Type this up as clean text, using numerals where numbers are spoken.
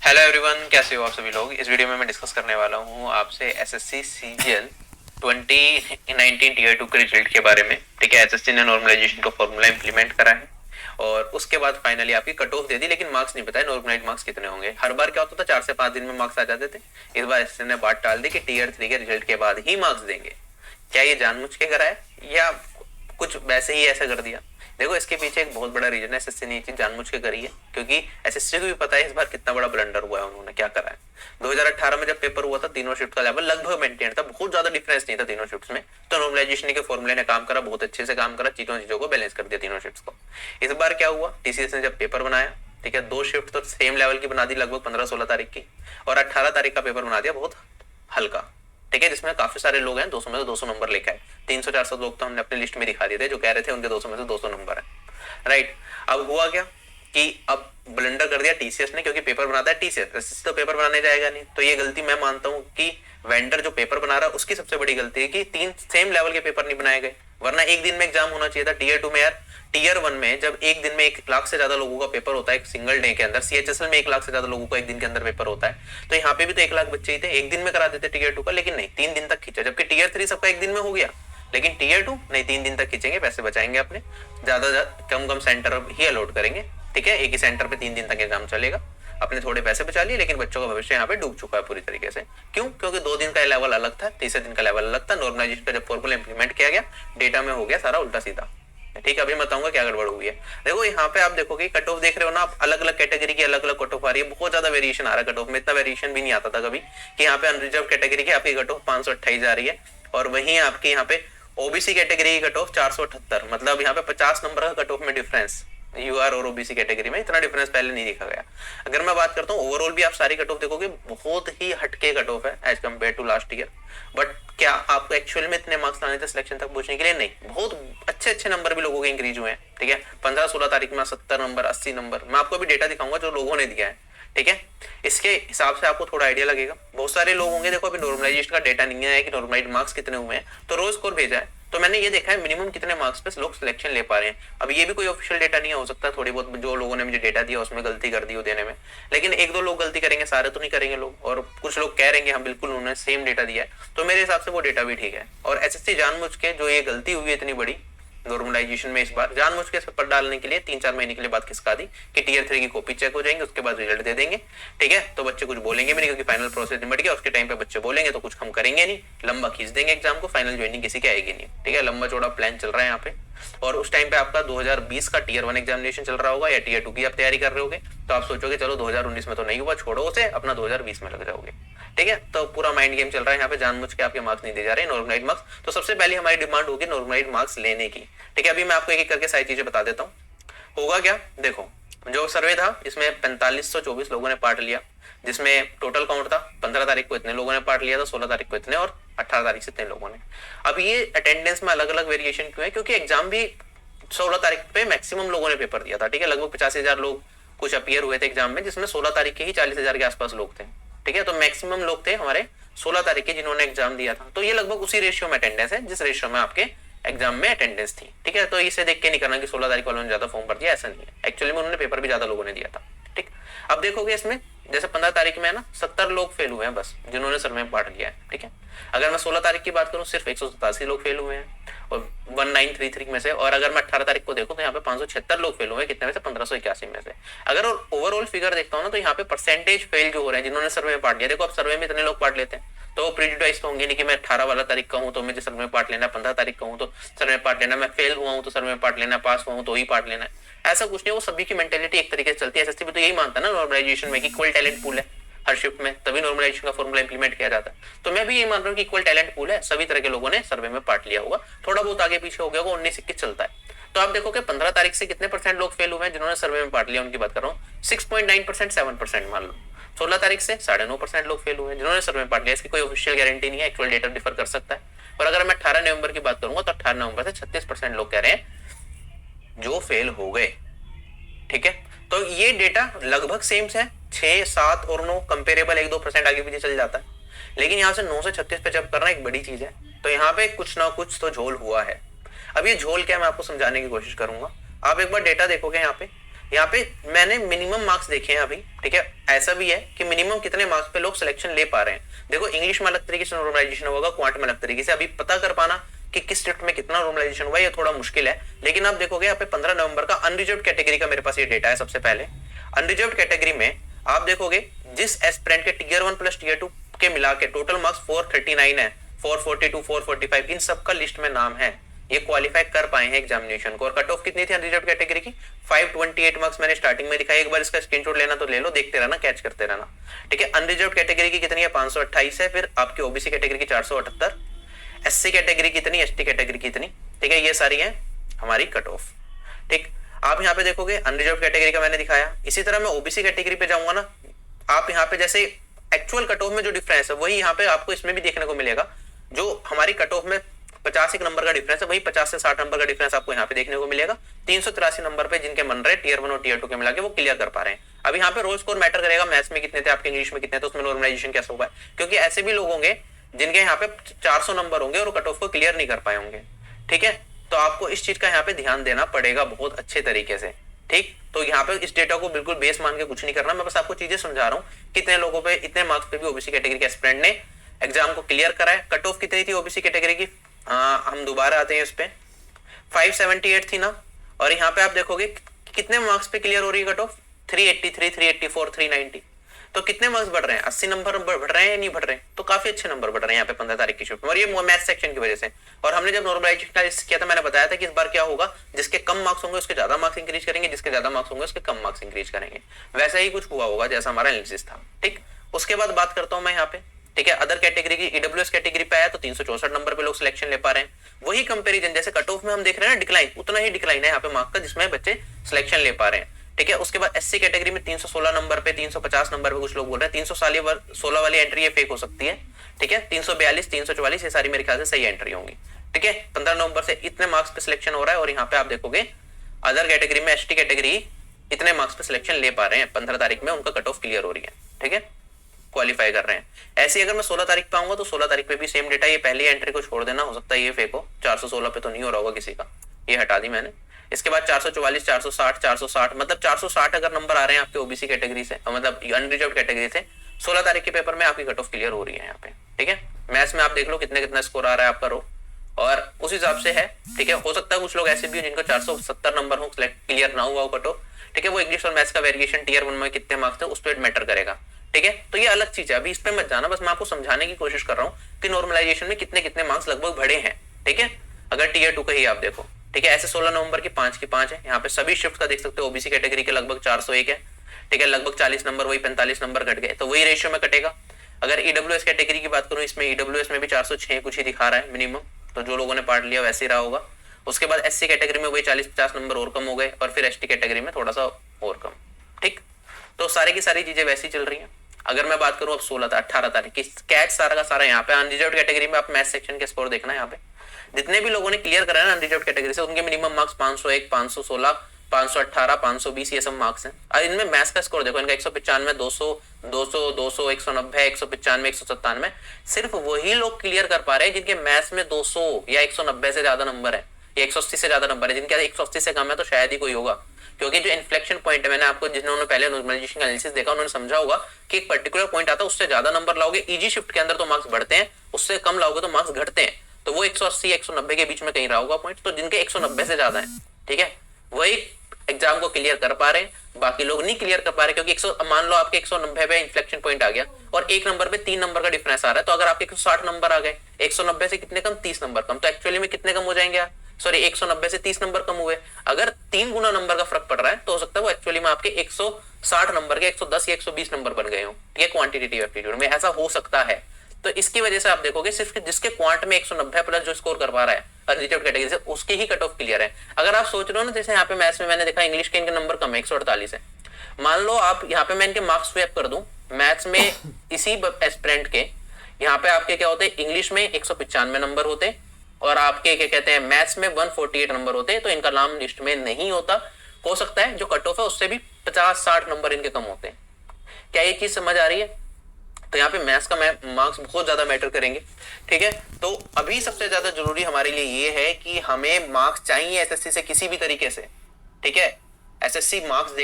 Hello everyone, कैसे हो आप सभी लोग। इस वीडियो में मैं डिस्कस करने वाला हूँ आपसे एसएससी सीजीएल 2019 टीयर 2 के रिजल्ट के बारे में। ठीक है, एसएससी ने नॉर्मलाइजेशन का फॉर्मूला इंप्लीमेंट करा है और उसके बाद फाइनली आपकी कट ऑफ दे दी, लेकिन मार्क्स नहीं बताए नॉर्मलाइज मार्क्स कितने होंगे। हर बार क्या होता था 4 से 5 दिन में मार्क्स आ जाते थे। इस बार एसएससी ने बात टाल दी कि टीयर 3 के रिजल्ट के बाद ही मार्क्स देंगे। क्या ये जानबूझ के करा है या कुछ वैसे ही ऐसा कर दिया? देखो, इसके पीछे एक बहुत बड़ा रीजन है। एसएससी ने ये चीज जानबूझ के करी है क्योंकि एसएससी को भी पता है इस बार कितना बड़ा ब्लंडर हुआ है, उन्होंने क्या करा है। 2018 में जब पेपर हुआ था, तीनों शिफ्ट का लेवल लगभग मेंटेन था, बहुत ज्यादा डिफरेंस नहीं था तीनों शिफ्ट्स में। तो नॉर्मलाइजेशन के फॉर्मूले ने काम करा, बहुत अच्छे से काम करा, चीजों को बैलेंस कर दिया तीनों शिफ्ट्स को। इस बार क्या हुआ, टीसीएस ने जब पेपर बनाया, ठीक है, 2 शिफ्ट तो सेम लेवल की बना दी लगभग 15-16 तारीख की, और 18 तारीख का पेपर बना दिया बहुत हल्का। ठीक है, जिसमें काफी सारे लोग हैं 200 में से 200 नंबर लेके आए। 300-400 लोग तो हमने अपनी लिस्ट में दिखा दिए थे जो कह रहे थे उनके 200 में से 200 नंबर है। राइट, अब हुआ क्या कि अब ब्लंडर कर दिया टीसीएस ने, क्योंकि पेपर बनाता है टीसीएस, तो पेपर बनाने जाएगा नहीं। तो ये गलती मैं मानता हूँ कि वेंडर जो पेपर बना रहा है उसकी सबसे बड़ी गलती है कि 3 सेम लेवल के पेपर नहीं बनाए गए, वरना एक दिन में एग्जाम होना चाहिए था। टीयर 2 में यार, टीयर 1 में जब एक दिन में 1 लाख से ज्यादा लोगों का पेपर होता है एक सिंगल डे के अंदर, सीएचएसएल में 1 लाख से ज्यादा लोगों का एक दिन के अंदर पेपर होता है, तो यहाँ पे भी तो 1 लाख बच्चे ही थे, एक दिन में करा देते टीयर 2 का, लेकिन नहीं, 3 दिन तक खींचा। जबकि टीयर 3 सबका एक दिन में हो गया, लेकिन टीयर 2 नहीं, 3 दिन तक खींचेंगे, पैसे बचाएंगे अपने, ज्यादा कम सेंटर ही अलॉट करेंगे। ठीक है, एक ही सेंटर पे 3 दिन तक एग्जाम चलेगा, अपने थोड़े पैसे बचा लिए, लेकिन बच्चों का भविष्य यहाँ पे डूब चुका है पूरी तरीके से। क्यों? क्योंकि 2 दिन का लेवल अलग था, तीसरे दिन का लेवल अलग था। नॉर्मलाइजेशन का जब फॉर्मूला इंप्लीमेंट किया गया, डेटा में हो गया सारा उल्टा सीधा। ठीक है, अभी मैं बताऊंगा क्या गड़बड़ हुई है। देखो, यहाँ पे आप देखोगे कट ऑफ देख रहे हो ना आप, अलग अलग कैटेगरी की अलग अलग कट ऑफ आ रही है, बहुत ज्यादा वेरिएशन आ रहा है कट ऑफ में। इतना वेरिएशन भी नहीं आता था कभी कि यहाँ पे अनरिजर्व कैटेगरी की आपकी कट ऑफ 528 आ रही है, और वहीं आपकी यहाँ पे ओबीसी कैटेगरी की कट ऑफ 478, मतलब यहाँ पे 50 नंबर का कट ऑफ में डिफरेंस यूआर और ओबीसी कैटेगरी में। इतना डिफरेंस पहले नहीं देखा गया। अगर मैं बात करता हूँ ओवरऑल भी आप सारी कट ऑफ देखोगे, बहुत ही हटके कट ऑफ है as compare to last year. But क्या आपको एक्चुअल में इतने मार्क्स लाने थे सिलेक्शन तक पहुंचने के लिए? नहीं, बहुत अच्छे अच्छे नंबर भी लोगों के इंक्रीज हुए हैं। ठीक है, 15-16 तारीख में 70 नंबर, 80 नंबर, मैं आपको भी डेटा दिखाऊंगा जो लोगों ने दिया है। ठीक है, इसके हिसाब से आपको थोड़ा आइडिया लगेगा। बहुत सारे लोग होंगे, देखो अभी नॉर्मलाइजेशन का डेटा नहीं है कि नॉर्मलाइज मार्क्स कितने हुए हैं, तो रोज स्कोर भेजा है, तो मैंने ये देखा है मिनिमम कितने मार्क्स पे लोग सिलेक्शन ले पा रहे हैं। अब ये भी कोई ऑफिशियल डेटा नहीं हो सकता, थोड़ी बहुत जो लोगों ने मुझे डेटा दिया उसमें गलती कर दी हो देने में, लेकिन 1-2 लोग गलती करेंगे, सारे तो नहीं करेंगे लोग। और कुछ लोग कह रहे हैं हम बिल्कुल उन्होंने सेम डेटा दिया है, तो मेरे हिसाब से वो डेटा भी ठीक है। और एसएससी जानबूझ के जो ये गलती हुई है इतनी बड़ी नॉर्मलाइजेशन में, इस बार जानबूझ के पेपर डालने के लिए 3-4 महीने के लिए बात खिसका दी कि टीयर 3 की कॉपी चेक हो जाएंगे, उसके बाद रिजल्ट दे देंगे। ठीक है, तो बच्चे कुछ बोलेंगे भी नहीं क्योंकि फाइनल प्रोसेस निपट गया, उसके टाइम पे बच्चे बोलेंगे तो कुछ हम करेंगे नहीं, लंबा खींच देंगे एग्जाम को, फाइनल ज्वाइनिंग किसी की आएगी नहीं। ठीक है, लंबा चौड़ा प्लान चल रहा है यहाँ पे। और उस टाइम पे आपका 2020 का टीयर 1 एग्जामिनेशन चल रहा होगा या टीयर 2 की आप तैयारी कर रहे होगे, तो आप सोचोगे चलो 2019 में तो नहीं हुआ, छोड़ो उसे, अपना 2020 में लग जाओगे। ठीक है, तो पूरा माइंड गेम चल रहा है यहाँ पे, जानबूझ के आपके मार्क्स नहीं दे जा रहे नॉर्मलाइज मार्क्स। तो सबसे पहले हमारी डिमांड होगी नॉर्मलाइज मार्क्स लेने की। ठीक है, अभी मैं आपको एक एक करके सारी चीजें बता देता हूँ। होगा क्या, देखो, जो सर्वे था इसमें 4524 लोगों ने पार्ट लिया, जिसमें टोटल काउंट था 15 तारीख को इतने लोगों ने पार्ट लिया था, 16 तारीख को इतने, और 18 तारीख से इतने लोगों ने। अब ये अटेंडेंस में अलग अलग वेरिएशन क्यों है? क्योंकि एग्जाम भी 16 तारीख पे मैक्सिमम लोगों ने पेपर दिया था। ठीक है, लगभग 85,000 लोग कुछ अपीयर हुए थे एग्जाम में, जिसमें 16 तारीख के ही 40,000 के आसपास लोग थे। ठीक है, तो मैक्सिमम लोग थे हमारे 16 तारीख के जिन्होंने एग्जाम दिया था, तो ये लगभग उसी रेशियो में अटेंडेंस है जिस रेशियो में आपके एग्जाम में अटेंडेंस थी। ठीक है, तो इसे देख के नहीं करना कि 16 तारीख वालों ने ज्यादा फॉर्म भर दिया, ऐसा नहीं है, एक्चुअली में उन्होंने पेपर भी ज्यादा लोगों ने दिया था। ठीक, अब देखोगे इसमें जैसे 15 तारीख में है ना, 70 लोग फेल हुए हैं बस, जिन्होंने सर्वे में पार्ट लिया है। ठीक है, अगर मैं 16 तारीख की बात करूं सिर्फ 187 लोग फेल हुए हैं और 1933 में से, और अगर मैं 18 तारीख को देखूं तो यहाँ पे 576 लोग फेल हुए हैं, कितने में से? 1581 में से। अगर ओवरऑल फिगर देखता हूँ ना, तो यहाँ पे परसेंटेज फेल जो हो रहे हैं जिन्होंने सर्वे में पार्ट लिया, देखो अब सर्वे में इतने लोग पार्ट लेते हैं तो प्रिजुडाइज तो होंगे नहीं कि मैं 18 वाला तारीख का हूं तो मुझे सर्वे में पार्ट लेना, 15 तारीख का हूं तो सर्वे में पार्ट लेना, मैं फेल हुआ हूं तो सर्वे में पार्ट लेना, पास हुआ हूं तो ही पार्ट लेना है। ऐसा कुछ नहीं, वो सभी की मेंटेलिटी एक तरीके से चलती है। एसएससी भी तो यही मानता है ना नॉर्मलाइजेशन में कि इक्वल टैलेंट पूल है हर शिफ्ट में, तभी नॉर्मलाइजेशन का फॉर्मूला इंप्लीमेंट किया जाता है। तो मैं भी ये मान रहा हूँ कि इक्वल टैलेंट पूल है, सभी तरह के लोगों ने सर्वे में पार्ट लिया होगा, थोड़ा बहुत आगे पीछे हो गया होगा, 19-21 चलता है। तो आप देखो कि 15 तारीख से कितने परसेंट लोग फेल हुए हैं जिन्होंने सर्वे में पार्ट लिया, उनकी बात कर रहा हूँ 6.9%, 7% मान लो। 16 तारीख से 9.5% लोग फेल हुए हैं जिन्होंने सर्वे में पार्ट लिया, इसकी कोई ऑफिशियल गारंटी नहीं है, एक्चुअल डेटा डिफर कर सकता है। और अगर मैं 18 नवंबर की बात करूंगा तो 18 नवंबर से 36% लोग कह रहे हैं जो फेल हो गए। ठीक है, तो ये डेटा लगभग सेम है, 6, 7 और 9 कंपेरेबल, 1-2% आगे पीछे चल जाता है, लेकिन यहाँ से 9 से 36 पे जब करना एक बड़ी चीज है। तो यहाँ पे कुछ ना कुछ तो झोल हुआ है। अब ये झोल क्या, मैं आपको समझाने की कोशिश करूंगा। आप एक बार डेटा देखोगे यहाँ पे, यहाँ पे मैंने मिनिमम मार्क्स देखे हैं अभी, ठीक है। ऐसा भी है कि मिनिमम कितने मार्क्स पे लोग सिलेक्शन ले पा रहे हैं। देखो इंग्लिश में अलग तरीके से नॉर्मलाइजेशन होगा, क्वांट में अलग तरीके से। अभी पता कर पाना कि किस शिफ्ट में कितना नॉर्मलाइजेशन हुआ ये थोड़ा मुश्किल है, लेकिन आप देखोगे यहाँ पे 15 नवंबर का अनरिजर्व कैटेगरी का मेरे पास ये डेटा है। सबसे पहले अनरिजर्व कैटेगरी में आप देखोगे जिस एस्पिरेंट के टीयर 1 प्लस टीयर 2 के मिला के टोटल मार्क्स 439 है, 442, 445, इन सबका लिस्ट में नाम है, ये क्वालिफाई कर पाए हैं एग्जामिनेशन को। और कट ऑफ कितनी थी अनरिजर्व कैटेगरी की? 528 मार्क्स मैंने स्टार्टिंग में दिखाई, एक बार इसका स्क्रीनशॉट लेना तो ले लो, देखते रहना, कैच करते रहना, ठीक है। अनरिजर्व कैटेगरी की कितनी है? 528 है। फिर आपकी ओबीसी कैटेगरी की 478, एससी कैटेगरी कितनी, एसटी कैटेगरी कितनी, ठीक है। ये सारी है हमारी कट ऑफ, ठीक। आप यहाँ पे देखोगे अनरिजर्व कैटेगरी का मैंने दिखाया। इसी तरह मैं ओबीसी कैटेगरी पे जाऊंगा ना, आप यहाँ पे जैसे एक्चुअल कट ऑफ में जो डिफरेंस है वही यहाँ पे आपको इसमें भी देखने को मिलेगा। जो हमारी कट ऑफ में 50 नंबर का डिफरेंस है, वही 50 से 60 नंबर का डिफरेंस आपको यहाँ पे देखने को मिलेगा। 383 नंबर पे जिनके मन रहे टीयर 1 और टीयर 2 के मिला के वो क्लियर कर पा रहे हैं। अब यहाँ पे रोल स्कोर मैटर करेगा, मैथ्स में कितने थे आपके, इंग्लिश में कितने थे, उसमें नॉर्मलाइजेशन कैसा हुआ है, क्योंकि ऐसे भी लोग होंगे जिनके यहाँ पे 400 नंबर होंगे और कट ऑफ को क्लियर नहीं कर पाए होंगे, ठीक है। तो आपको इस चीज का यहाँ पे ध्यान देना पड़ेगा बहुत अच्छे तरीके से, ठीक। तो यहाँ पे इस डेटा को बिल्कुल बेस मान के कुछ नहीं करना, मैं बस आपको चीजें समझा रहा हूँ। कितने लोगों पे इतने मार्क्स पे भी ओबीसी कैटेगरी के एस्पिरेंट ने एग्जाम को क्लियर करा है। कट ऑफ कितनी थी ओबीसी कैटेगरी की? हम दोबारा आते हैं इस पे, 578 थी ना। और यहाँ पे आप देखोगे कितने मार्क्स पे क्लियर हो रही है कट ऑफ? 383, 384, 390। तो कितने मार्क्स बढ़ रहे हैं? 80 नंबर बढ़ रहे हैं या नहीं बढ़ रहे हैं? तो काफी अच्छे नंबर बढ़ रहे हैं यहाँ पे 15 तारीख की शिफ्ट में, और ये मैथ सेक्शन की वजह से। और हमने जब नॉर्मलाइजेशन का किया था मैंने बताया था कि इस बार क्या होगा, जिसके कम मार्क्स होंगे उसके ज्यादा मार्क्स इंक्रीज करेंगे, जिसके ज्यादा मार्क्स होंगे उसके कम मार्क्स इंक्रीज करेंगे। वैसा ही कुछ हुआ होगा जैसा हमारा एनालिसिस था, ठीक। उसके बाद बात करता हूँ मैं यहाँ पे, ठीक है, अदर कैटेगरी की। ईडब्ल्यूएस कैटेगरी पे आया तो 364 नंबर पे लोग सिलेक्शन ले पा रहे हैं। वही कंपैरिजन जैसे कट ऑफ में हम देख रहे हैं ना डिक्लाइन, उतना ही डिक्लाइन है यहाँ पे मार्क्स का जिसमें बच्चे सिलेक्शन ले पा रहे हैं, ठीक है। उसके बाद एससी कैटेगरी में 316 नंबर पे, 350 नंबर पे कुछ लोग बोल रहे हैं। 316 वाली एंट्री ये फेक हो सकती है, ठीक है। 342, 344 ये सारी मेरे ख्याल से सही एंट्री होंगी, ठीक है। 15 नवंबर से इतने मार्क्स पे सिलेक्शन हो रहा है। और यहाँ पे आप देखोगे अदर कैटेगरी में एसटी कैटेगरी इतने मार्क्स पे सिलेक्शन ले पा रहे हैं, 15 तारीख में उनका कट ऑफ क्लियर हो रही है, ठीक है, क्वालिफाई कर रहे हैं। ऐसे अगर मैं 16 तारीख पे आऊंगा तो 16 तारीख पे भी सेम डेटा, ये पहली एंट्री को छोड़ देना, हो सकता है ये फेक हो। 416 पे तो नहीं हो रहा होगा किसी का, ये हटा दी मैंने। इसके बाद 444, 460, 460, मतलब 460 अगर नंबर आ रहे हैं आपके ओबीसी कैटेगरी से, मतलब अनरिजर्व कैटेगरी से, 16 तारीख के पेपर में आपकी कट ऑफ क्लियर हो रही है यहाँ पे, ठीक है। मैथ्स में आप देख लो कितना स्कोर आ रहा है आपका रो, और उस हिसाब से है, ठीक है। हो सकता है कुछ लोग ऐसे भी हो जिनका 470 नंबर हो, क्लियर ना हुआ हो कट ऑफ, ठीक है। वो इंग्लिश और मैथ्स का वेरिएशन टीयर 1 में कितने मार्क्स थे उस पर मैटर करेगा, ठीक है। तो ये अलग चीज है, अभी इस पे मत जाना, बस मैं आपको समझाने की कोशिश कर रहा हूँ कि नॉर्मलाइजेशन में कितने कितने मार्क्स लगभग बढ़े हैं, ठीक है। अगर टीयर 2 का ही आप देखो, ठीक है। ऐसे 16 नवंबर की 5 है, यहाँ पे सभी शिफ्ट का देख सकते हो। ओबीसी कैटेगरी के लगभग 401 है, ठीक है, लगभग 40 नंबर, वही 45 नंबर घट गए, तो वही रेशियो में कटेगा। अगर ईडब्ल्यूएस कैटेगरी की बात करूं, इसमें ईडब्ल्यूएस में भी 406 कुछ ही दिखा रहा है मिनिमम, तो जो लोगों ने पार्ट लिया वैसे ही रहा होगा। उसके बाद एससी कैटेगरी में वही 40-50 नंबर और कम हो गए, और फिर एसटी कैटेगरी में थोड़ा सा और कम, ठीक। तो सारी की सारी चीजें वैसी चल रही है। अगर मैं बात करूं अब 18 तारीख की, कैच सारा का सारा यहाँ पे अनरिजर्व कैटेगरी में आप मैथ सेक्शन के स्कोर देखना है। यहाँ पे जितने भी लोगों ने क्लियर करा है ना अनरिजर्व कैटेगरी से, उनके मिनिमम मार्क्स 501, 516, 518, 520 ये सब मार्क्स हैं। और इनमें मैथ्स का स्कोर देखो, इनका 195, 200, 200, 200, 190, 195, 197, सिर्फ वही लोग क्लियर कर पा रहे हैं जिनके मैथ्स में 200 या 190 से ज्यादा नंबर है, या 180 से ज्यादा नंबर है। जिनके 180 से कम है तो शायद ही कोई होगा, क्योंकि जो इन्फ्लेक्शन पॉइंट है, मैंने आपको जिन्होंने पहले नॉर्मलाइजेशन का एनालिसिस देखा उन्होंने समझा होगा कि एक पर्टिकुलर पॉइंट आता है, उससे ज्यादा नंबर लाओगे इजी शिफ्ट के अंदर तो मार्क्स बढ़ते हैं, उससे कम लाओगे तो मार्क्स घटते हैं। तो वो 180 190 के बीच में कहीं रहा होगा पॉइंट, तो जिनके 190 से ज्यादा है, ठीक है, वही एग्जाम को क्लियर कर पा रहे हैं, बाकी लोग नहीं क्लियर कर पा रहे, क्योंकि 100 मान लो आपके 190 पे इन्फ्लेक्शन पॉइंट आ गया और एक नंबर पे 3 नंबर का डिफरेंस आ रहा है, तो अगर आपके 160 नंबर आ गए, 190 से कितने कम, 30 नंबर कम, तो एक्चुअली में कितने कम हो जाएंगे, सॉरी 190 से 30 नंबर कम हुए। अगर 3 गुना नंबर का फर्क पड़ रहा है तो हो सकता है वो एक्चुअली में आपके 160 नंबर के 110 या 120 नंबर बन गए हो, ये क्वांटिटेटिव एप्टीट्यूड में ऐसा हो सकता है। तो इसकी वजह से आप देखोगे सिर्फ जिसके क्वांट में 190 प्लस जो स्कोर कर पा रहा है अनरिजर्व कैटेगरी से, उसके ही कट ऑफ क्लियर है। अगर आप सोच रहे हो ना, जैसे यहाँ पे मैथ्स में मैंने देखा इंग्लिश के इनके नंबर कम है, 148 है, मान लो आप यहाँ पे मैं इनके मार्क्स स्वैप कर दूं, मैथ्स में इसी एस्पिरेंट के यहाँ पे आपके क्या होते हैं, इंग्लिश में 195 नंबर होते और आपके क्या कहते हैं मैथ्स में 148 नंबर होते, तो इनका नाम लिस्ट में नहीं होता। हो सकता है जो कट ऑफ है उससे भी 50-60 नंबर इनके कम होते हैं। क्या ये चीज समझ आ रही है? तो यहाँ पे मैथ्स का मार्क्स बहुत ज्यादा मैटर करेंगे, ठीक है। तो अभी सबसे ज्यादा जरूरी हमारे लिए ये है कि हमें मार्क्स चाहिए एसएससी से किसी भी तरीके से, ठीक है। एसएससी मार्क्स देगा